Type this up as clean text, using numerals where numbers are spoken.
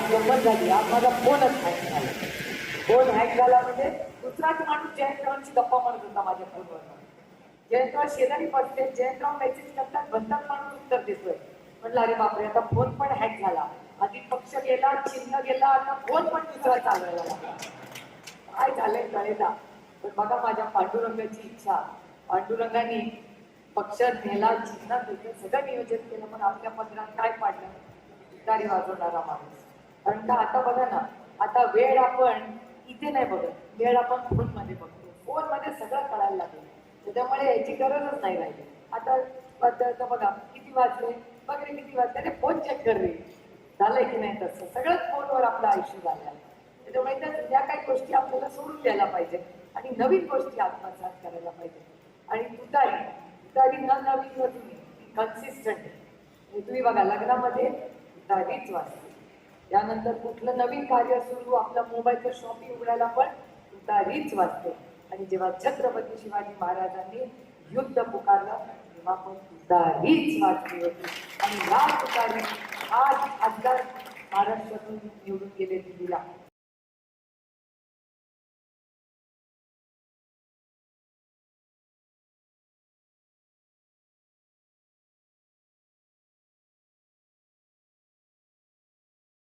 आज गंमत झाली, आज माझा फोनच हॅक झाला. फोन हॅक झाला म्हणजे दुसराच माणूस जयंतरावांची गप्पा मारत होता माझ्या फोनवर. जयंतराव शेजारी बसले, जयंतराव मेसेज करतात, भरतात माणूस उत्तर देतोय. म्हटलं अरे बापरे, आता फोन पण हॅक झाला, आधी पक्ष गेला, चिन्ह गेला, आता फोन पण दुसरा चालवायला लागला. काय झालंय कळेना. पण बघा माझ्या पांडुरंगाची इच्छा, पांडुरंगाने पक्ष नेला, चिन्ह दिलं, सगळं नियोजन केलं, पण आपल्या पदरात काय पाडलं? तुतारी वाजवणारा माणूस. कारण का आता बघा ना, आता वेळ आपण इथे नाही बघत, वेळ आपण फोन मध्ये बघतो, फोन मध्ये सगळं कळायला लागलं. त्याच्यामुळे याची गरजच नाही राहिली. आता बघा किती वाजले, वगैरे किती वाजले, अरे फोन चेक कर रे. झालंय की नाही तसं, सगळंच फोनवर आपलं आयुष्य झालं. त्याच्यामुळे त्या जुन्या काही गोष्टी आपल्याला सोडून द्यायला पाहिजे आणि नवीन गोष्टी आत्मसात करायला पाहिजे. आणि तुतारी न नवीन तुम्ही कन्सिस्टंट. तुम्ही बघा लग्नामध्ये तुतारीच वाजते, त्यानंतर कुठलं नवीन कार्य सुरू, आपलं मोबाईलचं शॉपिंग उघडायला पण तुतारीच वाजते. आणि जेव्हा छत्रपती शिवाजी महाराजांनी युद्ध पुकारलं तेव्हा पण तुतारीच वाजली होती. आणि या तुतारी आज खासदार महाराष्ट्रातून निवडून गेले दिल्लीला.